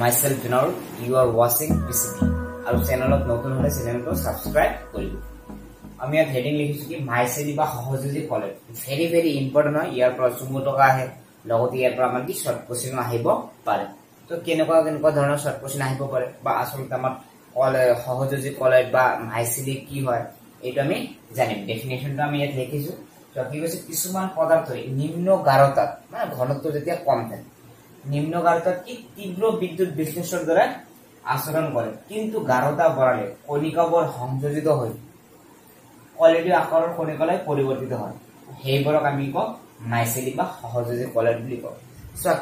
myself Vinod, you are watching PCB আৰু চেনেলত নতুন হলে চেনেলটো সাবস্ক্ৰাইব কৰিব। আমি ইয়াত হেডিং লিখিছো কি মাইসেলি বা সহযোগী কলেজ ভেৰি ভেৰি ইম্পৰ্টেন্ট হয়। ইয়াৰ পৰা চুমু টকা আহে, লগতে ইয়াৰ পৰা আমাৰ কি শৰ্ট কোশ্চেন আহিব পাৰে। তো কেনেকুৱা ধৰণৰ শৰ্ট কোশ্চেন আহিব পাৰে বা আসলতে আমাৰ সহযোগী কলেজ বা মাইসেলি কি হয় এইটো আমি জানিম। ডেফিনেশনটো আমি ইয়াত লিখিছো। তো কি কৈছে কিছুমান পদাৰ্থ নিম্ন গাঢ়তাত মানে ঘনত্ব যেতিয়া কম থাকে, নিম্ন গাঢ়তাত কি তীব্র বিদ্যুৎ বিশ্লেষণৰ দ্বাৰা আচৰণ কৰে, কিন্তু গাঢ়তা বঢ়ালে কণিকাবোৰ সংযোজিত হয়, কলেজীয় আকাৰৰ কণিকালৈ পৰিৱৰ্তিত হয়। সেইবোৰক আমি কওঁ মাইসেলি বা সহযোগী কলেজ বুলি কওঁ।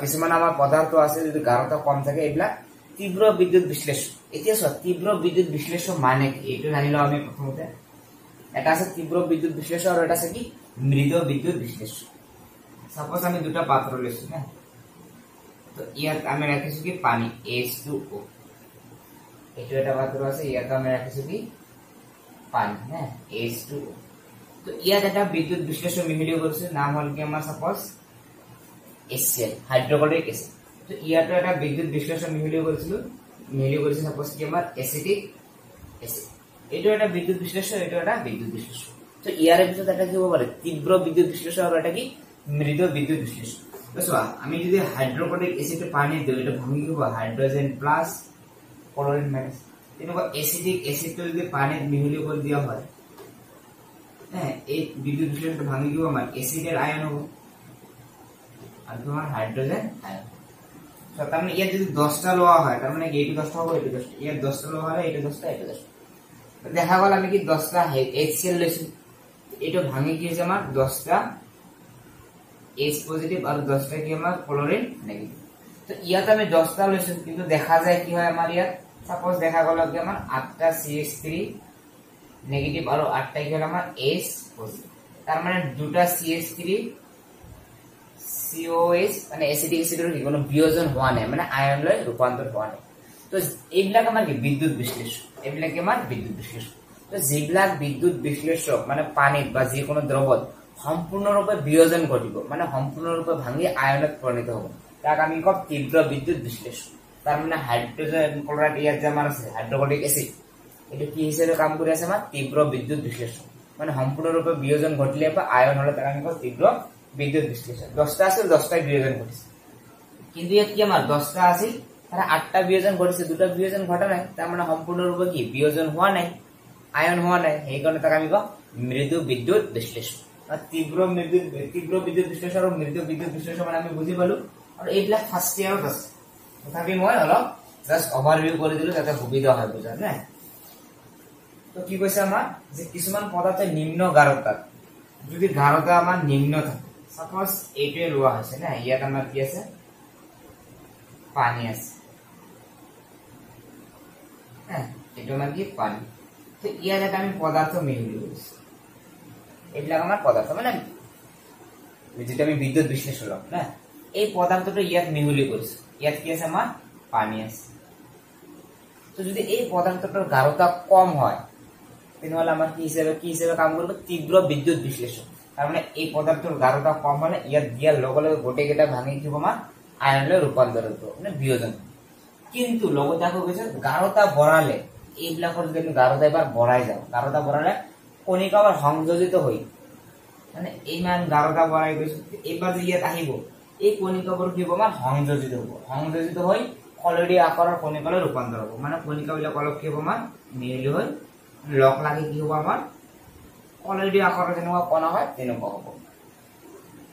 কিছুমান আমাৰ পদাৰ্থ আছে যদি গাঢ়তা কম থাকে এইবিলাক তীব্র বিদ্যুৎ বিশ্লেষণ। এতিয়া তীব্র বিদ্যুৎ বিশ্লেষণ মানে কি এইটো জানি লওঁ আমি প্ৰথমতে। এটা আছে তীব্ৰ বিদ্যুৎ বিশ্লেষণ আৰু এটা আছে কি মৃদু বিদ্যুৎ বিশ্লেষণ। সাপোজ আমি দুটা পাত্ৰ লৈছো না, তো ইয়াত আমি ৰাখিছো কি পানী H2O, এইটো এটা পাত্ৰ আছে, ইয়াত আমি ৰাখিছো কি পানী না H2O। তো ইয়াত এটা বিদ্যুৎ বিশ্লেষণ মিহলি কৰিছো, নাম হল কি আমাৰ সাপোজ HCl হাইড্ৰক্লৰিক এসিড। তো ইয়াতো এটা বিদ্যুৎ বিশ্লেষণ মিহলি কৰিছো সাপোজ কি আমাৰ এসিটিক এসিড। এইটো এটা বিদ্যুৎ বিশ্লেষণ, এইটো এটা বিদ্যুৎ বিশ্লেষণ। তো ইয়াৰ ভিতৰত এটা কি হ'ব পাৰে তীব্ৰ বিদ্যুৎ বিশ্লেষণ আৰু এটা কি মৃদু বিদ্যুৎ বিশ্লেষণ। চোৱা আমি যদি হাইড্ৰক্লৰিক এসিড পানী দিওঁ এটা ভাঙি যাব হাইড্ৰোজেন প্লাস ক্লোৰিন মাইনাস। তেনেকুৱা এসিটিক এসিডটো যদি পানীত মিহলি কৰি দিয়া হয় এই বিদ্যুৎ বিশ্লেষণটো ভাঙি যাব আমাৰ এসিডৰ আয়ন হ'ব আৰু তোমাৰ হাইড্ৰোজেন আয়ন। তো তাৰমানে ইয়াত যদি 10টা লোৱা হয় তাৰমানে এইটো 10টা হ'ব, এইটো 10টা, ইয়াত 10টা লোৱা হয় এইটো 10টা, এইটো 10টা। দেখা গ'ল আমি কি 10টা HCl লৈছো, এইটো ভাঙি কি হৈছে আমাৰ 10টা H পজিটিভ আৰু 10টা কি আমাৰ ক্লোৰিন নেগেটিভ। তো ইয়াত আমি 10টা লৈছো, কিন্তু দেখা যায় কি হয় আমাৰ ইয়াত সাপোজ দেখা গ'ল কি আমাৰ 8টা CH3 নেগেটিভ আৰু 8টা কি হল আমাৰ H পজিটিভ। তাৰ মানে দুটা CH3 COH মানে এসিটিক এসিডৰ কি কোনো বিয়োজন হোৱা নাই, মানে আয়নলৈ ৰূপান্তৰ হোৱা নাই। তো এইবিলাক আমাৰ কি বিদ্যুৎ বিশ্লেষণ, এইবিলাক আমাৰ বিদ্যুৎ বিশ্লেষণ। তো যিবিলাক বিদ্যুৎ বিশ্লেষক মানে পানীত বা যিকোনো দ্ৰৱত সম্পূৰ্ণৰূপে বিয়োজন ঘটিব, মানে সম্পূৰ্ণৰূপে ভাঙি আয়নত পৰিণত হ'ব, তাক আমি কওঁ তীব্ৰ বিদ্যুৎ বিশ্লেষণ। তাৰ মানে হাইড্ৰোজেন ক্লোৰাইড ইয়াত যে আমাৰ আছে হাইড্ৰক্লৰিক এসিড, এইটো কি হিচাপে কাম কৰি আছে আমাৰ তীব্ৰ বিদ্যুৎ বিশ্লেষণ, মানে সম্পূৰ্ণৰূপে বিয়োজন ঘটিলে বা আয়ন হলে তাক আমি কওঁ তীব্ৰ বিদ্যুৎ বিশ্লেষণ। 10টা আছিল 10টা বিয়োজন ঘটিছে, কিন্তু ইয়াত কি আমাৰ 10টা আছিল তারা 8টা বিয়োজন ঘটিছে, 2টা বিয়োজন ঘটা নাই, তার মানে সম্পূর্ণরূপে কি বিয়োজন হওয়া নাই, আয়ন হওয়া নাই। সেই কারণে তাকে আমি কওঁ মৃদু বিদ্যুৎ বিশ্লেষণ। তীব্র বিদ্যুৎ বিশ্লেষণ আৰু মৃদু বিদ্যুৎ বিশ্লেষণ মানে আমি বুজি পালো। আৰু এইবিলাক ফাৰ্ষ্ট ইয়াৰত আছে, তথাপি মই অলপ জাস্ট অভাৰভিউ কৰি দিলো যাতে সুবিধা হয় বুজাৰ নে। তো কি কৈছে আমাৰ যে কিছুমান পদাৰ্থ নিম্ন গাঢ়তাত, যদি গাঢ়তা আমাৰ নিম্ন থাকে, সাপোজ এইটোৱে লোৱা হৈছে না, ইয়াত আমাৰ কি আছে পানী আছে, এইটো আমাৰ কি পানী। তো ইয়াত এটা আমি পদাৰ্থ মিহলি কৰিছো, এইবিলাক আমাৰ পদাৰ্থ মানে যেটা আমি বিদ্যুৎ বিশ্লেষণ না, এই পদাৰ্থটো ইয়াত মিহলি কৰিছো, ইয়াত কি আছে আমাৰ পানী আছে। তো যদি এই পদাৰ্থটোৰ গাঢ়তা কম হয় তেনেহলে আমাৰ কি হিচাপে কাম কৰিব তীব্ৰ বিদ্যুৎ বিশ্লেষণ। তাৰ মানে এই পদাৰ্থটোৰ গাঢ়তা কম হলে ইয়াত দিয়াৰ লগে লগে গোটেইকেইটা ভাঙি দিব আমাৰ আয়নলৈ ৰূপান্তৰিত মানে বিয়োজন। কিন্তু লগতে আকৌ কৈছে গাঢ়তা বঢ়ালে এইবিলাকৰ যদি আমি গাঢ়তা এবাৰ বঢ়াই যাওঁ, গাঢ়তা বঢ়ালে কণিকাবোৰ সংযোজিত হৈ মানে ইমান গাঢ়তা বঢ়াই গৈছো, এইবাৰ যে ইয়াত আহিব এই কণিকাবোৰ কি হ'ব আমাৰ সংযোজিত হ'ব, সংযোজিত হৈ কলৰীয় আকাৰৰ কণিকালৈ ৰূপান্তৰ হ'ব, মানে কণিকাবিলাক অলপ কি হ'ব আমাৰ মিহলি হৈ লগ লাগি কি হ'ব আমাৰ কলৰীয় আকাৰৰ যেনেকুৱা কণা হয় তেনেকুৱা হ'ব,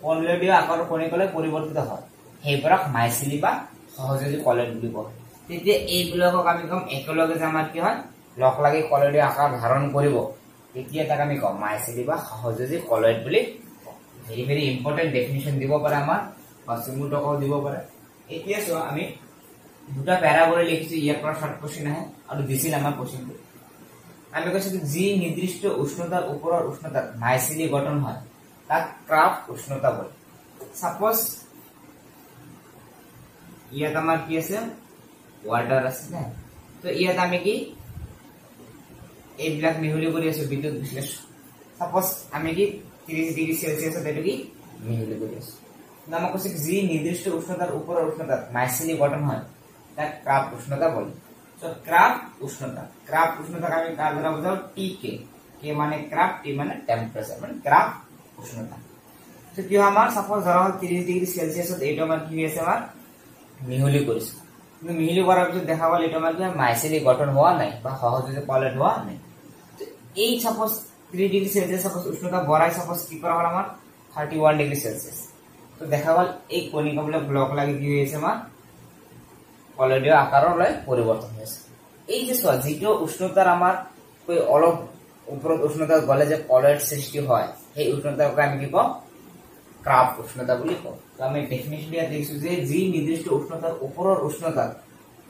কলৰীয় আকাৰৰ কণিকালৈ পৰিৱৰ্তিত হয়। সেইবোৰক মাইসেলি বা সহযোগী কলেজ বুলি কয়। তেতিয়া এইবিলাকক আমি কম একেলগে যে আমাৰ কি হয় লগ লাগি কলৰীয় আকাৰ ধাৰণ কৰিব, তেতিয়া তাক আমি কম মাইসেলি বা সহযোগী কলেজ বুলি কওঁ। ভেৰি ভেৰি ইম্পৰ্টেণ্ট ডেফিনিশ্যন দিব পাৰে আমাৰ বা চুমু টকাও দিব পাৰে। এতিয়া চোৱা আমি দুটা পেৰা কৰি লিখিছো, ইয়াৰ পৰা শৰ্ট কোশ্চেন আহে আৰু দিছিল আমাৰ কোশ্চেনটো। আমি কৈছো যি নিৰ্দিষ্ট উষ্ণতাৰ ওপৰৰ উষ্ণতাত মাইসেলি গঠন হয় তাক ক্ৰাফ্ট উষ্ণতা বলে। সাপোজ ইয়াত আমাৰ কি আছে ওয়াটাৰ আছে না, তো ইয়াত আমি কি এইবিলাক মিহলি কৰি আছো বিদ্যুৎ বিশ্লেষণ। সাপোজ আমি কি 30 ডিগ্ৰী সেলসিয়াস এটা কি মিহলি কৰি আছো। আমাক কৈছে যি নিৰ্দিষ্ট উষ্ণতাৰ ওপৰৰ উষ্ণতাত মাইসেলি গঠন হয় তাক ক্রাফট উষ্ণতা বলে। সো ক্রাফট উষ্ণতা আমি কার দ্বারা বুঝাবো টি কে, কে মানে ক্রাফট, টি মানে টেম্পারেচার, মানে ক্রাফট উষ্ণতা। তো কি হয় আমার সাপোজ ধরা হয় 30 ডিগ্রি সেলসিয়াসত এইটো আমার কি হয়েছে আমার মিহলি কৰিছো, কিন্তু মিহলি কৰাৰ পিছত দেখা গ'ল এইটো আমাৰ কি মাইসেলি গঠন হোৱা নাই বা সহজে পলেট হোৱা নাই। তো এই সাপোজ 3 ডিগ্ৰি সেলসিয়াস সাপোজ উষ্ণতা বঢ়াই সাপোজ কি কৰা হ'ল আমাৰ 31 ডিগ্রি সেলসিয়াস। তো দেখা গ'ল এই কণিকাবিলাক ব্লক লাগি কি হৈছে আমাৰ পলেটৰ আকাৰলৈ পৰিৱৰ্তন হৈছে। এই যে যিটো উষ্ণতাৰ আমাৰ কৈ অলপ ওপৰত উষ্ণতা গলে যে পলেট সৃষ্টি হয়, সেই উষ্ণতাক আমি কি কওঁ ক্রাফট উষ্ণতা বুলি কওঁ। তো আমি ডেফিনিশন দিয়া দেখিছো যে যি নিৰ্দিষ্ট উষ্ণতাৰ ওপৰৰ উষ্ণতা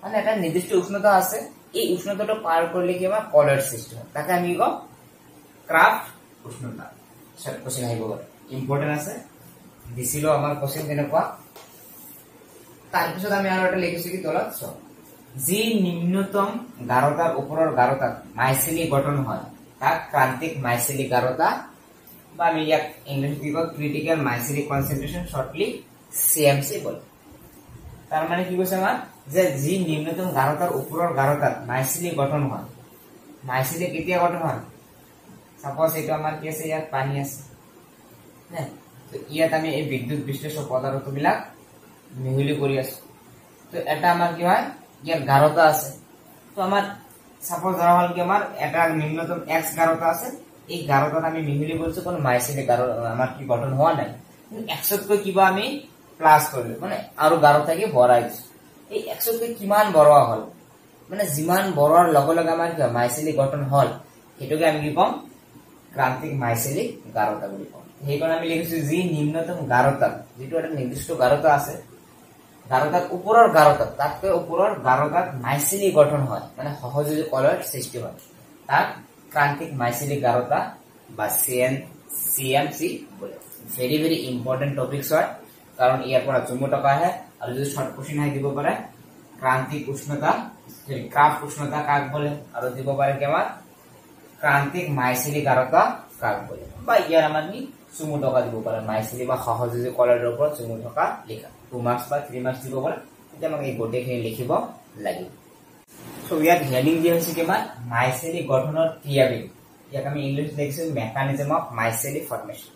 মানে এটা নিৰ্দিষ্ট উষ্ণতা আছে, এই উষ্ণতাটো পাৰ কৰিলে কি আমাৰ পলেট সৃষ্টি হয়, তাকে আমি কওঁ ক্ৰাফট উষ্ণতা। সব কোশ্চেন আহিব পাৰে, ইম্পৰ্টেন্ট আছে, দিছিলো আমাৰ কোশ্চেন তেনেকুৱা। তাৰপিছত আমি আৰু এটা লিখিছো কি তলত যি নিম্নতম গাঢ়তাৰ ওপৰৰ গাঢ়তাত মাইসেলি গঠন হয় তাক ক্ৰান্তিক মাইসেলি গাঢ়তা বা আমি ইয়াক ইংলিশ কি কওঁ ক্ৰিটিক্যাল মাইসেলিক কনসেন্ট্ৰেশন, শৰ্টলি সিএমসি বলে। তাৰ মানে কি কৈছে আমাৰ যে যি নিম্নতম গাঢ়তাৰ ওপৰৰ গাঢ়তাত মাইসেলি গঠন হয়, মাইসেলি কেতিয়া গঠন হয় সাপোজ এইটো আমাৰ কি আছে ইয়াত পানী আছে নে, তো ইয়াত আমি এই বিদ্যুৎ বিশ্লেষক পদাৰ্থবিলাক মিহলি কৰি আছো। তো এটা আমাৰ কি হয় ইয়াৰ গাঢ়তা আছে, তো আমাৰ সাপোজ ধৰা হল কি আমাৰ এটা নিম্নতম x গাঢ়তা আছে, এই গাঢ়তাত আমি মিহলি কৰিছো, কোনো মাইসেলি আমাৰ কি গঠন হোৱা নাই, এক্সতকৈ কিবা আমি প্লাস কৰিলো মানে আৰু গাঢ়তাকে বঢ়াই দিছো। এই এক্সতকৈ কিমান বঢ়োৱা হল মানে যিমান বঢ়োৱাৰ লগে লগে আমাৰ কি মাইসেলি গঠন হল, সেইটোকে আমি কি কম ক্ৰান্তিক মাইসেলিক গাঢ়তা বুলি কওঁ। সেইকাৰণে আমি লিখিছো যি নিম্নতম গাঢ়তাত, যিটো এটা নিৰ্দিষ্ট গাঢ়তা আছে, গাঢ়তাৰ ওপৰৰ গাঢ়তাত তাতকৈ ওপৰৰ গাঢ়তাত মাইসেলি গঠন হয় মানে সহজে পলেট সৃষ্টি হয়, তাক ক্রান্তিক মাইসেলিক গাঢ়তা বা সিএমসি বলে। ভেরি ভেরি ইম্পর্টেন্ট টপিকস হয়, কারণ ইয়াৰ পৰা জুমো টকা আহে আৰু যদি শৰ্ট কোশ্চেন আহি দিব পাৰে ক্ৰান্তিক উষ্ণতা ক্ৰাফট উষ্ণতা কাক বলে, আৰু দিব পাৰে কি আমাৰ ক্ৰান্তিক মাইসেলিক গাঢ়তা কাক বলে, বা ইয়াৰ আমাৰ কি চুমু টকা দিব পাৰে মাইসেলি বা সহজে কলেজৰ ওপৰত চুমু টকা লিখা 2 মাৰ্কস বা 3 মাৰ্কস দিব পাৰে, তেতিয়া আমাক এই গোটেইখিনি লিখিব লাগিব। সো ইয়াত হেডিং দিয়া হৈছে কিমান মাইসেলি গঠনৰ ক্ৰিয়াবিধি, ইয়াক আমি ইংলিশ লিখিছো মেকানিজম অফ মাইসেলি ফৰ্মেশন।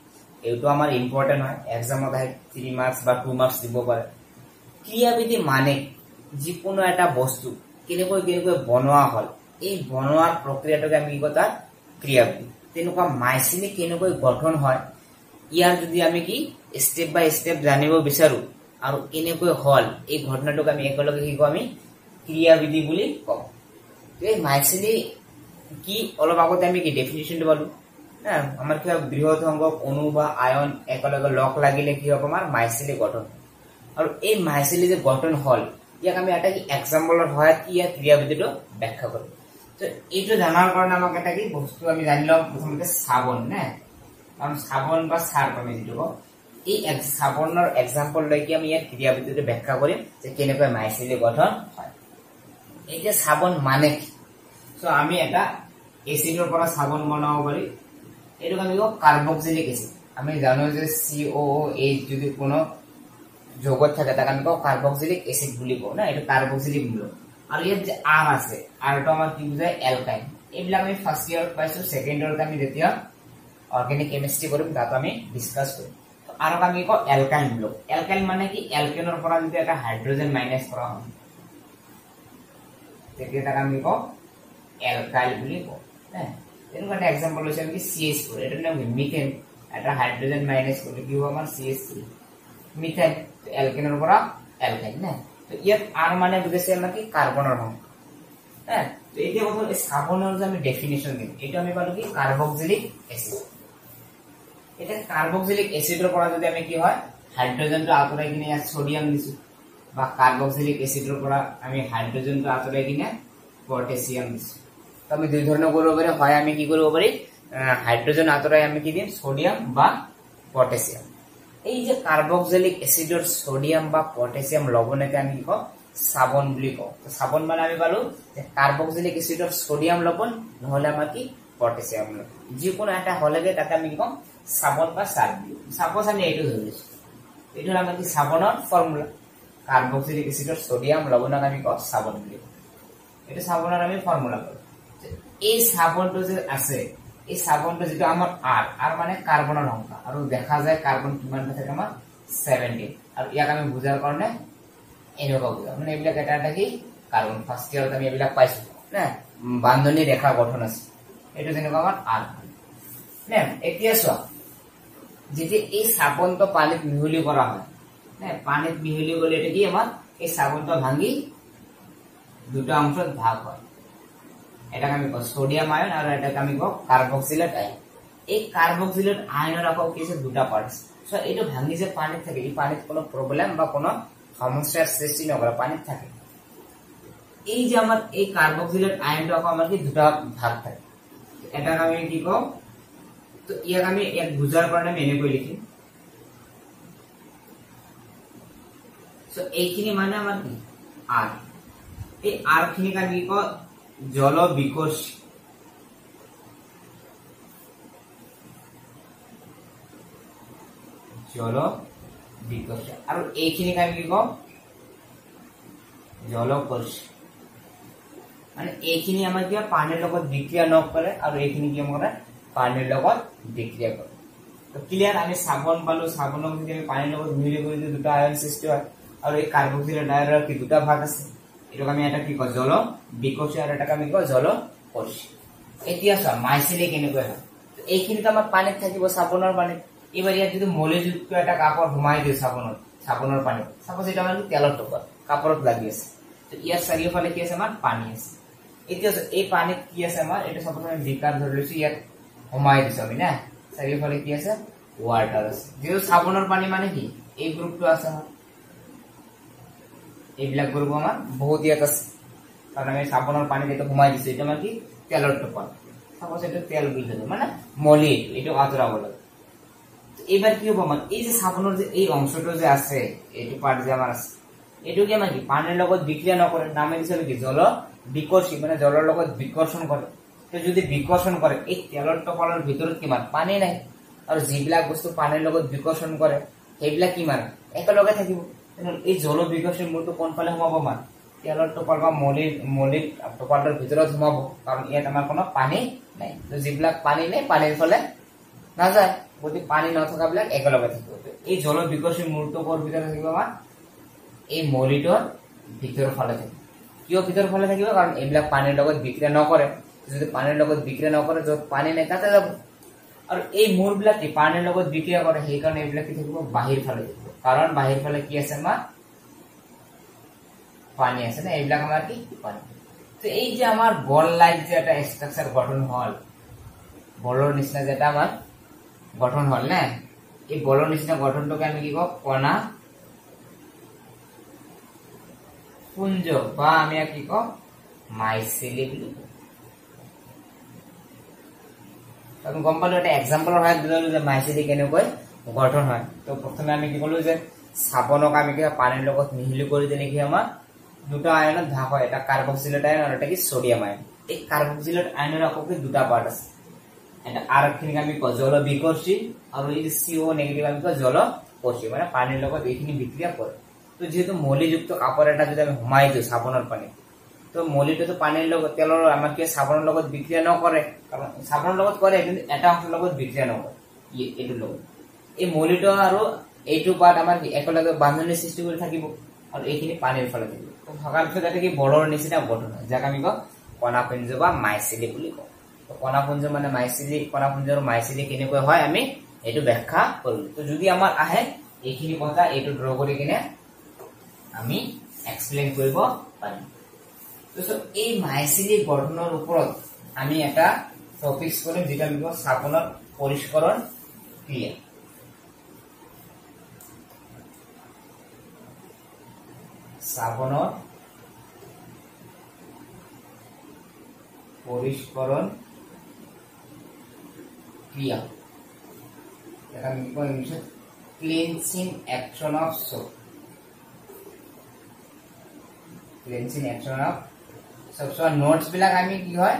এইটো আমাৰ ইম্পৰ্টেন্ট হয়, এক্সামত আহে 3 মাৰ্কস বা 2 মাৰ্কস দিব পাৰে। ক্ৰিয়াবিধি মানে যিকোনো এটা বস্তু কেনেকৈ কেনেকৈ বনোৱা হল, এই বনোৱাৰ প্ৰক্ৰিয়াটোকে আমি কি কওঁ তাত ক্ৰিয়াবিধি। তেনেকুৱা মাইসেলি কেনেকৈ গঠন হয় ইয়াৰ যদি আমি কি স্টেপ বাই স্টেপ জানিব বিচাৰো আৰু কেনেকৈ হল এই ঘটনাটোক আমি একেলগে কি কওঁ আমি ক্রিয়াবিধি বুলি কওঁ। এই মাইসেলি কি অলপ আগতে আমি কি ডেফিনিশনটো পালো না, আমাৰ কি বৃহৎ সংখ্যক অণু বা আয়ন একেলগে লগ লাগিলে কি হ'ব আমাৰ মাইসেলি গঠন। আৰু এই মাইসেলি যে গঠন হল ইয়াক আমি এটা কি এক্সাম্পলৰ সহায়ত কি ইয়াৰ ক্ৰিয়াবিধিটো ব্যাখ্যা কৰিম। তো এইটো জানাৰ কাৰণে আমাক এটা কি বস্তু আমি জানি লম প্ৰথমতে সাবন না, কাৰণ সাবন বা সাৰ্ফ আমি যিটো কওঁ এই সাবনৰ এক্সাম্পল লৈ কি আমি ইয়াৰ ক্ৰিয়াবিধিটো ব্যাখ্যা কৰিম যে কেনেকৈ মাইসেলি গঠন হয়। এই যে সাবন মানে কি, সো আমি এটা এসিডৰ পৰা সাবন বনাব পাৰি, এইটোক আমি কওঁ কাৰ্বক্সিলিক এসিড। আমি জানো যে COOH যদি কোনো যৌগত থাকে তাক আমি কওঁ কাৰ্বক্সিলিক এসিড বুলি কওঁ না, এইটো কাৰ্বক্সিলিক বুলি। আৰু ইয়াত যে R আছে, Rটো আমাৰ কি বুজায় এলকাইন। এইবিলাক আমি ফাৰ্স্ট ইয়াৰত পাইছো, সেকেন্ড ইয়াৰত আমি যেতিয়া অৰ্গেনিক কেমিষ্ট্ৰি কৰিম তাত আমি ডিসকাস কৰিম। আৰু আমি কওঁ এলকাইন বুলি। এলকাইন মানে কি এলকেনৰ পৰা যদি এটা হাইড্ৰোজেন মাইনাস কৰা হয় তেতিয়া তাক আমি কওঁ এলকাইল বুলি কওঁ। তেনেকুৱা এটা এক্সাম্পল হৈছে আমি CH4, এটা নাম মিথেন, এটা হাইড্ৰোজেন মাইনাস কৰিলে কি হ'ব আমাৰ CH3 মিথেন, এলকেনৰ পৰা এলকাইল না। তো ইয়াত R মানে বুজাইছে আমাৰ কি কাৰ্বনৰ সংখ্যা। তো এতিয়া কথা এই সাবনৰ যে আমি ডেফিনিশন দিম, এইটো আমি পালো কি কাৰ্বক্সিলিক এসিড। এটা কাৰ্বক্সিলিক এসিডৰ পৰা যদি আমি কি হয় হাইড্ৰোজেনটো আঁতৰাই কিনে ইয়াত সোডিয়াম দিছো, বা কাৰ্বক্সিলিক এসিডৰ পৰা আমি হাইড্ৰোজেনটো আঁতৰাই কিনে পটাছিয়াম দিছো। তো আমি দুই ধৰণৰ কৰিব পাৰি, হয় আমি কি কৰিব পাৰি হাইড্ৰোজেন আঁতৰাই আমি কি দিম সোডিয়াম বা পটাছিয়াম। এই যে কাৰ্বক্সিলিক এসিডৰ সোডিয়াম বা পটাছিয়াম লৱণকে আমি কি কওঁ সাবন বুলি কওঁ। তো সাবন মানে আমি পালো যে কাৰ্বক্সিলিক এসিডৰ সোডিয়াম লৱণ নহলে আমাৰ কি পটাছিয়াম লৱণ, যিকোনো এটা হলেগে তাকে আমি কি কওঁ সাবন বা সাৰ দিওঁ। সাপোজ আমি এইটো ধৰিছো, এইটো আমাৰ কি সাবনৰ ফৰ্মুলা, কাৰ্বক্সিলিক এসিডৰ সোডিয়াম লৱণক আমি কওঁ সাবন বুলি এটা সাবনৰ আমি ফৰ্মুলা কৰো এই সাবনটো যে আছে এই সাবনটো যেটো আমাৰ R মানে কাৰ্বনৰ সংখ্যা আৰু দেখা যায় কাৰ্বন কিমান থাকে আমাৰ 70 আৰু ইয়াক আমি বুজাৰ কাৰণে এনেকুৱা বুজা মানে এইবিলাক এটা কি কাৰ্বন ফাৰ্স্ট ইয়াৰত আমি এইবিলাক পাইছো না বান্ধনী ৰেখা গঠন আছে এটো যেনেকুৱা আমাৰ R না এতিয়া চোৱা যেতিয়া এই সাবনটো পানীত মিহলি কৰা হয় না পানীত মিহলি গলে এটা কি আমাৰ এই সাবনটো ভাঙি দুটা অংশত ভাগ হয় এটা আমি কওঁ সোডিয়াম আয়ন আৰু এটা আমি কওঁ কাৰ্বক্সিলেট আয়ন এই কাৰ্বক্সিলেট আয়নৰ আকৌ কিছু দুটা পাৰ্টস সো এটো ভাঙি যে পানীত থাকে এই পানীত কোনো প্ৰবলেম বা কোনো সমস্যাৰ সৃষ্টি নকৰে পানীত থাকে এই যে আমাৰ এই কাৰ্বক্সিলেট আয়নটো আকৌ আমাৰ কি দুটা ভাগ থাকে এটা আমি কি কওঁ তো ইয়াক আমি এক বুজাৰ কাৰণে আমি এনেকৈ লিখিম সো এইখিনি মানে আমাৰ কি R এই R খিনি কা কি কওঁ জল বিকোষ আৰু এইখিনি কা কি কওঁ জলকোষ মানে এইখিনি আমাৰ কি পানীৰ লগত বিক্ৰিয়া নকৰে আৰু এইখিনি কি কৰে পানীৰ লগত বিক্ৰিয়া কৰে তো ক্লিয়াৰ আমি সাবন পালো সাবনক যদি আমি পানীৰ লগত মিহলি কৰি দিও দুটা আয়ন সৃষ্টি হয় আৰু এই কাৰ্বক্সিলেট আয়নৰ কি দুটা ভাগ আছে এটো আমি এটা কি কওঁ জল বিকোষ আৰু এটা আমি কওঁ জলকোষ এতিয়া চা মাইসিলিক এনেকৈ হয় তো এইখিনি আমাৰ পানীত থাকিব সাবনৰ পানী এবাৰ ইয়াত যদি মলিযুক্ত এটা কাপড় ঘুমাই দিও সাবনৰ পানী সাপোজ এটা মানে তেলৰ টুকুৰা কাপড়ত লাগি আছে তো ইয়াৰ চাৰিওফালে কি আছে আমাৰ পানী আছে এতিয়া এই পানীত কি আছে আমাৰ এটা সাপোজ আমি বিকাৰ ধৰি লৈছো ইয়াত ঘুমাই দিছো আমি না চাৰিওফালে কি আছে ওয়াটাৰ আছে যেটো সাবনৰ পানী মানে কি এই গ্ৰুপটো আছে আমাৰ এইবিলাক গ্ৰুপ আমাৰ বহুত ইয়াত আছে কাৰণ আমি সাবনৰ পানী যেটো ঘুমাই দিছো এটা মানে কি তেলৰ টুকুৰা সাপোজ এটা তেল বুলি ধৰো মানে মলি এটো আতৰাব লাগে এবাৰ কি হ'ব মানে এই যে সাবনৰ যে এই অংশটো যে আছে এটো পাৰ্ট যে আমাৰ আছে এটো কি মানে পানীৰ লগত বিক্ৰিয়া নকৰে নামে দিছিল কি জল বিকৰ্ষী মানে জলৰ লগত বিকৰ্ষণ কৰে তো যদি বিকৰ্ষণ কৰে এই তেলৰ টুকুৰাৰ ভিতৰত কিমান পানী নাই আৰু যিবিলাক বস্তু পানীৰ লগত বিকৰ্ষণ কৰে সেইবিলাক কিমান একেলগে থাকিব এই জল বিকৰ্ষণ মূলটো কোনফালে সোমাব মানে তেলৰ টুকুৰা বা মলিৰ টুকুৰাৰ ভিতৰত সোমাব কাৰণ ইয়াত আমাৰ কোনো পানী নাই তো যিবিলাক পানী নাই পানীৰ ফালে না যায় যদি পানী নথকা বিলাক একেলগে থাকিব এই জল বিকৰ্ষণ মূলটো কোৰ ভিতৰত থাকিব আমাৰ এই মলিটোৰ ভিতৰৰ ফালে থাকিব কিয় ভিতৰৰ ফালে থাকিব কাৰণ এইবিলাক পানীৰ লগত বিক্ৰিয়া নকৰে যদি পানীৰ লগত বিক্ৰিয়া নকৰে যত পানী নাই তাতে যাব আৰু এই মূলবিলাক কি পানীৰ লগত বিক্ৰিয়া কৰে সেই কাৰণে এইবিলাক কি থাকিব বাহিৰ ফালে থাকিব কাৰণ বাহিৰ ফালে কি আছে আমাৰ পানী আছে না এইবিলাক আমাৰ কি পানী তো এই যে আমাৰ বল লাইক যে এটা স্ট্ৰাকচাৰ গঠন হল বলৰ নিচিনা যেটা আমাৰ গঠন হল না এই বলৰ নিচিনা গঠনটোকে আমি কি কওঁ কণা পুঞ্জ বা আমি কি কওঁ মাইসিলি বুলি আমি গম পালো এটা এক্সাম্পলৰ হয় দিলো যে মাইসিলি কেনেকৈ গঠন হয় তো প্ৰথমে আমি কি কলো যে সাবনক আমি কি পানীৰ লগত মিহলি কৰি দিলে কি আমাৰ দুটা আয়নত ভাগ হয় এটা কাৰ্বক্সিলেট আয়ন আৰু এটা কি সোডিয়াম আয়ন এই কাৰ্বক্সিলেট আয়নৰ আকৌ কি দুটা পাৰ্ট আছে এটা আৰ খিনি আমি কওঁ জল বিকৰ্ষী আৰু এই CO নেগেটিভ আমি কওঁ জলকোষী মানে পানীৰ লগত এইখিনি বিক্ৰিয়া কৰে তো যেহেতু মলিযুক্ত কাপড় এটা যদি আমি ঘুমাই দিও সাবনৰ পানী তো মলিটো তো পানীৰ লগত তেলৰ আমাৰ কি সাবনৰ লগত বিক্ৰিয়া নকৰে কাৰণ সাবনৰ লগত কৰে কিন্তু এটা অংশৰ লগত বিক্ৰিয়া নকৰে এটো লগত এই মলিটো আৰু এইটো পাৰ্ট আমাৰ একেলগে বান্ধনী সৃষ্টি কৰি থাকিব আৰু এইখিনি পানীৰ ফালে থাকিব তো থকাৰ পিছত এটা কি বলৰ নিচিনা গঠন হয় যাক আমি কওঁ কণাপুঞ্জ বা মাইসিলি বুলি কওঁ তো কণাপুঞ্জ মানে মাইসিলি কণাপুঞ্জ আৰু মাইসিলি কেনেকৈ হয় আমি এটো ব্যাখ্যা কৰিলো তো যদি আমাৰ আহে এইখিনি কথা এটো ড্ৰ কৰি কিনে আমি এক্সপ্লেইন কৰিব পাৰিম তো এই মাইসিলি গঠনৰ ওপৰত আমি এটা টপিকস কৰিম যেটা আমি কওঁ সাবনৰ পৰিষ্কৰণ ক্ৰিয়া সাবনৰ পৰিষ্কৰণ ক্রিয়া এটা আমি কি কই ইংলিশে cleansing action of soap cleansing action of soap so notes বিলাক আমি কি হয়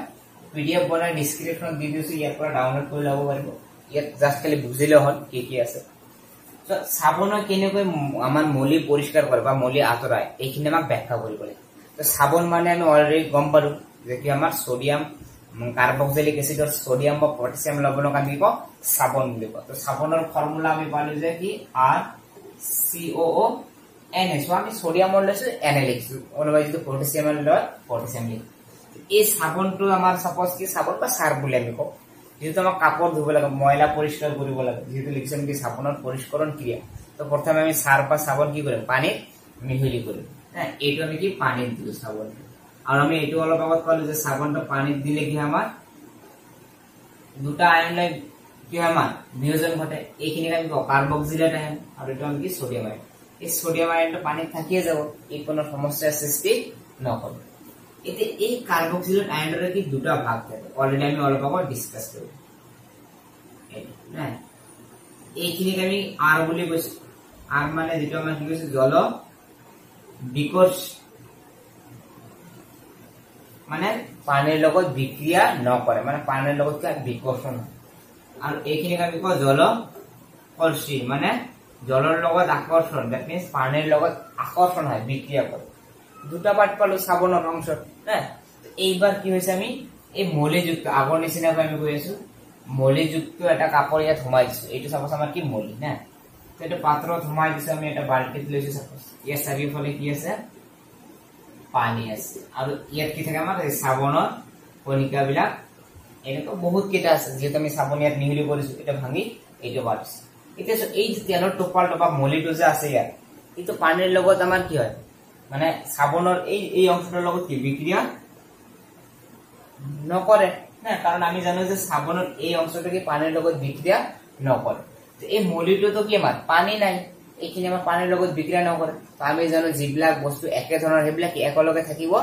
পিডিএফ বনাই ডেসক্রিপশন দি দিছো ইয়াৰ পৰা ডাউনলোড কৰি লব পাৰিব ইয়াত জাস্ট খালি বুজিলে হল কি কি আছে তো সাবন কেনেকৈ আমাৰ মলি পৰিষ্কাৰ কৰে বা মলি আঁতৰাই এইখিনি আমাক ব্যাখ্যা কৰিব লাগে। তো সাবন মানে আমি অলৰেডি গম পালো যে কি আমাৰ সোডিয়াম কাৰ্বক্সিলিক এসিডৰ সোডিয়াম বা পটাছিয়াম লৱণক আমি কওঁ সাবন বুলি কওঁ। তো সাবনৰ ফৰ্মুলা আমি পালো যে কি RCOONA। সো আমি সোডিয়ামৰ লৈছো Na লিখিছো, অনুবাই যদি পটাছিয়ামৰ লয় পটাছিয়াম লিখো। এই সাবনটো আমাৰ সাপোজ কি সাবন বা সাৰ বুলি আমি কওঁ, যেহেতু আমাক কাপড় ধুব লাগে, ময়লা পৰিষ্কাৰ কৰিব লাগে, যেহেতু লিখিছাম কি সাবনৰ পৰিষ্কৰণ ক্ৰিয়া। তো প্ৰথমে আমি সাৰ বা সাবন কি কৰিম, পানীত মিহলি কৰিম। হ্যাঁ, এইটো আমি কি পানীত দিলো সাবন। আৰু আমি এইটো অলপ আগত কলো যে সাবনটো পানীত দিলে কি আমাৰ দুটা আয়ন লৈ কি আমাৰ বিয়োজন ঘটে। এইখিনি আমি কাৰ্বক্সিলেট আয়ন আৰু এইটো আমি কি সোডিয়াম আয়ন। এই সোডিয়াম আয়নটো পানীত থাকিয়ে যাব, এই কোনো সমস্যাৰ সৃষ্টি নকৰে। এতে এই কাৰ্বক্সিলেট আয়নৰ কি দুটা ভাগ থাকে, অলৰেডি আমি অলপ আগত ডিসকাস কৰিলো। এইখিনি আমি আৰ বুলি কৈছো। আৰ মানে যেটা আমাৰ কি কৈছো জল বিকোষ, মানে পানীৰ লগত বিক্ৰিয়া নকৰে, মানে পানীৰ লগত বিকৰ্ষণ। আৰু এইখিনি আমি কওঁ জল স্পৰ্শী, মানে জলৰ লগত আকৰ্ষণ, দ্যাট মিন্স পানীৰ লগত আকৰ্ষণ হয়, বিক্ৰিয়া কৰে। দুটা পাৰ্ট পালো সাবনৰ অংশত। হ্যাঁ, এইবাৰ কি হয়েছে আমি এই মলিযুক্ত আগৰ নিচিনাকৈ আমি কৈ আছো মলিযুক্ত এটা কাপড় ইয়াত সোমাই দিছো। এইটো সাপোজ আমাৰ কি মলি না, তো এটা পাত্ৰত সোমাই দিছো আমি, এটা বাল্টিত লৈছো সাপোজ। ইয়াৰ চাৰিওফালে কি আছে পানী আছে, আৰু ইয়াত কি থাকে আমাৰ এই সাবনৰ কণিকা বিলাক এনেকুৱা বহুত কেইটা আছে। যেহেতু আমি সাবন ইয়াত মিহলি কৰিছো, এটা ভাঙি এইটো বাঢ়িছে। এতিয়া এই যে তেলৰ টোপালটো বা মলিটো যে আছে ইয়াত, এইটো পানীৰ লগত আমাৰ কি হয়, মানে সাবনৰ এই অংশটোৰ লগত কি বিক্ৰিয়া নকৰে না, কাৰণ আমি জানো যে সাবনৰ এই অংশটো কি পানীৰ লগত বিক্ৰিয়া নকৰে। তো এই মলিটোতো কি আমাৰ পানী নাই, এইখিনি আমাৰ পানীৰ লগত বিক্ৰিয়া নকৰে। তো আমি জানো যিবিলাক বস্তু একে ধৰণৰ সেইবিলাক একেলগে থাকিব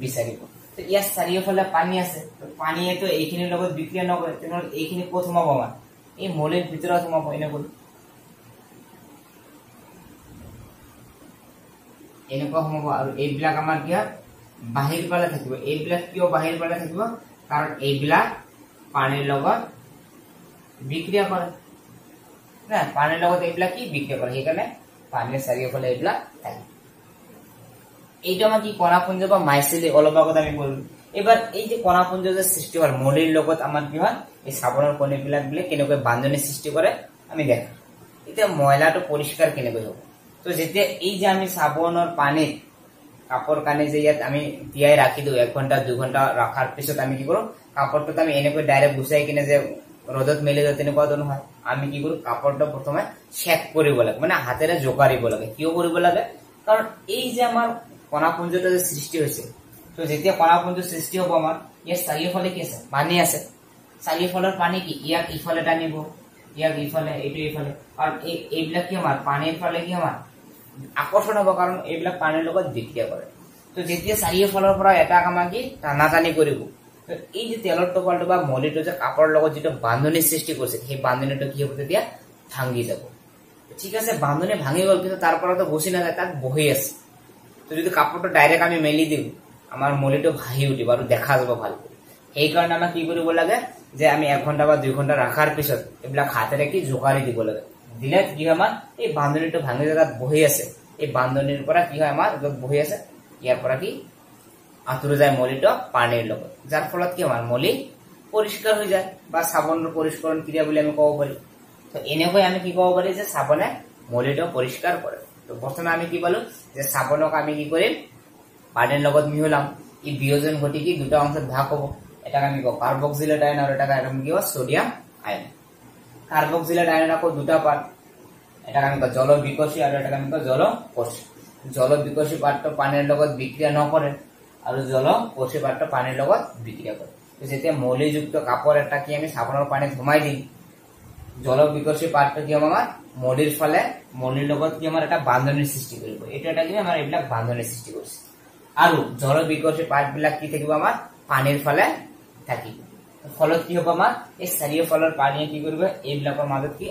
বিচাৰিব। তো ইয়াৰ চাৰিওফালে পানী আছে, তো পানীয়েতো এইখিনিৰ লগত বিক্ৰিয়া নকৰে, তেনেহ'লে এইখিনি ক'ত সোমাব আমাৰ এই মলিৰ ভিতৰত সোমাব। এনেকৈ এনেকুৱা সোমাব। আৰু এইবিলাক আমাৰ কি হয় বাহিৰ ফালে থাকিব। এইবিলাক কিয় বাহিৰ ফালে থাকিব, কাৰণ এইবিলাক পানীৰ লগত বিক্ৰিয়া কৰে না, পানীৰ লগত এইবিলাক কি বিক্ৰিয়া কৰে, সেইকাৰণে পানীৰ চাৰিওফালে এইবিলাক থাকে। এইটো আমাৰ কি কণাপুঞ্জ বা মাইসেলি অলপ আগত আমি বললো। এবাৰ এই যে কণাপুঞ্জ যে সৃষ্টি হয় মলিৰ লগত আমাৰ কি হয় এই সাবনৰ কণিবিলাক বিলাক কেনেকৈ বান্ধনি সৃষ্টি কৰে আমি দেখা। এতিয়া ময়লাটো পৰিষ্কাৰ কেনেকৈ হ'ব, তো যেতিয়া এই যে আমি সাবনৰ পানীত কাপড় কানি যে ইয়াত আমি তিয়াই ৰাখি দিওঁ 1 ঘণ্টা 2 ঘণ্টা ৰাখাৰ পিছত আমি কি কৰো, কাপড়টো আমি এনেকৈ ডাইৰেক্ট গুচাই কিনে যে ৰ'দত মেলি দিওঁ তেনেকুৱাটো নহয়। আমি কি কৰো, কাপড়টো প্ৰথমে চেক কৰিব লাগে, মানে হাতেৰে জোকাৰিব লাগে। কিয় কৰিব লাগে, কাৰণ এই যে আমাৰ কণাপুঞ্জটো যে সৃষ্টি হৈছে, তো যেতিয়া কণাপুঞ্জ সৃষ্টি হ'ব আমাৰ ইয়াৰ চাৰিওফালে কি আছে পানী আছে। চাৰিওফালৰ পানী কি ইয়াক ইফালে টানিব, ইয়াক ইফালে, এইটো ইফালে, কাৰণ এইবিলাক কি আমাৰ পানীৰ ফালে কি আমাৰ আকৰ্ষণ হ'ব, কাৰণ এইবিলাক পানীৰ লগত বিক্ৰিয়া কৰে। তো যেতিয়া চাৰিওফালৰ পৰা এটা আমাৰ কি টানাটানি কৰিব, তো এই যে তেলৰ টোপালটো বা মলিটো যে কাপড়ৰ লগত যিটো বান্ধনি সৃষ্টি কৰিছে, সেই বান্ধনিটো কি হ'ব তেতিয়া ভাঙি যাব। ঠিক আছে, বান্ধনি ভাঙি গ'ল, কিন্তু তাৰ পৰা তো গুচি নাযায়, তাত বহি আছে। তো যদি কাপড়টো ডাইৰেক্ট আমি মেলি দিওঁ, আমাৰ মলিটো ভাহি উঠিব আৰু দেখা যাব ভালকৈ। সেইকাৰণে আমাক কি কৰিব লাগে, যে আমি 1 ঘণ্টা বা 2 ঘণ্টা ৰাখাৰ পিছত এইবিলাক হাতেৰে কি জোকাৰি দিব লাগে। দিলে কি হয় আমাৰ এই বান্ধনিটো ভাঙি তাত বহি আছে, এই বান্ধনিৰ পৰা কি হয় আমাৰ য'ত বহি আছে ইয়াৰ পৰা কি আঁতৰি যায় মলিটো পানীৰ লগত, যাৰ ফলত কি আমাৰ মলি পৰিষ্কাৰ হৈ যায় বা সাবনৰ পৰিষ্কৰণ ক্ৰিয়া বুলি আমি ক'ব পাৰি। তো এনেকৈ আমি কি ক'ব পাৰি যে সাবনে মলিটো পৰিষ্কাৰ কৰে। তো প্ৰথমে আমি কি পালো যে সাবনক আমি কি কৰিম পানীৰ লগত মিহলাম, ই বিয়োজন ঘটি কি দুটা অংশত ভাগ হ'ব। এটাক আমি কওঁ কাৰ্বক্সিলেট আয়ন আৰু এটাক আমি কি কওঁ সোডিয়াম আয়ন। কাৰ্বক্সিলেট আয়ন আকৌ দুটা পাৰ্ট, এটাক আমি কওঁ জল বিকোষী আৰু এটাক আমি কওঁ জল কোষী। জল বিকোষী পাৰ্টটো পানীৰ লগত বিক্ৰিয়া নকৰে আৰু জল কোষী পাৰ্টটো পানীৰ লগত বিক্ৰিয়া কৰে। যেতিয়া মলিযুক্ত কাপড় এটা কি আমি সাবনৰ পানীত সোমাই দিম, জল বিকোষী পাৰ্টটো কি হ'ব আমাৰ মলিৰ ফালে, মলিৰ লগত কি আমাৰ এটা বান্ধনিৰ সৃষ্টি কৰিব। এইটো এটা কি আমাৰ এইবিলাক বান্ধনিৰ সৃষ্টি কৰিছে। আৰু জল বিকোষী পাৰ্ট বিলাক কি থাকিব আমাৰ পানীৰ ফালে থাকিব। ফলত কি হ'ব আমাৰ এই চাৰিওফালৰ পানীয়ে কি কৰিব এইবিলাকৰ মাজত কি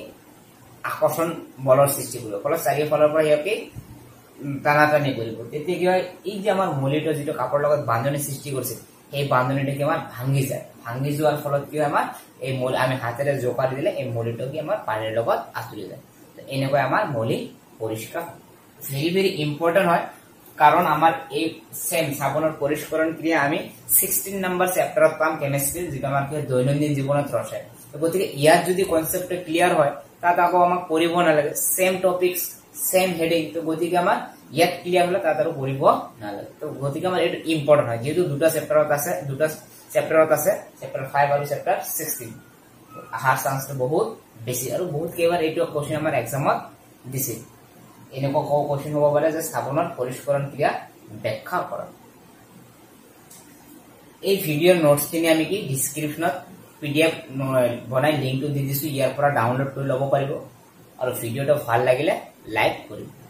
আকৰ্ষণ বলৰ সৃষ্টি কৰিব, ফলত চাৰিওফালৰ পৰা ইয়াকে টানাটানি কৰিব। তেতিয়া কি হয় এই যে আমাৰ মলিটো যিটো কাপড়ৰ লগত বান্ধনি সৃষ্টি কৰিছে, সেই বান্ধনিটো কি আমাৰ ভাঙি যায়। ভাঙি যোৱাৰ ফলত কি হয় আমাৰ এই মলি আমি হাতেৰে জোকাৰি দিলে এই মলিটো কি আমাৰ পানীৰ লগত আঁতৰি যায়। এনেকৈ আমাৰ মলি পৰিষ্কাৰ ভেৰি ভেৰি ইম্পৰ্টেন্ট হয় কাৰণ আমাৰ এই সেম সাবনৰ পৰিষ্কৰণ ক্ৰিয়া আমি 16 নম্বৰ চেপ্টাৰত পাম কেমিষ্ট্ৰি যেটা আমাৰ দৈনন্দিন জীৱনত ৰছে গতিকে ইয়াত যদি কনসেপ্ট ক্লিয়াৰ হয় তাত আকৌ আমাক পঢ়িব নালাগে সেম টপিকস সেম হেডিং তো গতিকে আমাৰ ইয়াত ক্লিয়াৰ হলে তাত আৰু পঢ়িব নালাগে তো গতিকে আমাৰ এটা ইম্পৰ্টেন্ট হয় যেহেতু দুটা চেপ্টাৰত আছে চেপ্টাৰ 5 আৰু চেপ্টাৰ 16 আহাৰ চান্স বহুত বেছি আৰু বহুত কেইবাৰ এইটো কোশ্চেন আমাৰ এক্সামত দিছে এনেকুৱা কোশ্চেন হ'ব পাৰে যে সাবনৰ পৰিষ্কৰণ ক্ৰিয়া ব্যাখ্যা কৰা এই ভিডিঅ'ৰ নোটস খিনি আমি কি ডেসক্ৰিপচনত পিডিএফ বনাই লিংকটো দি দিছো ইয়াৰ পৰা ডাউনলোড কৰি ল'ব পাৰিব আৰু ভিডিঅ'টো ভাল লাগিলে লাইক কৰিব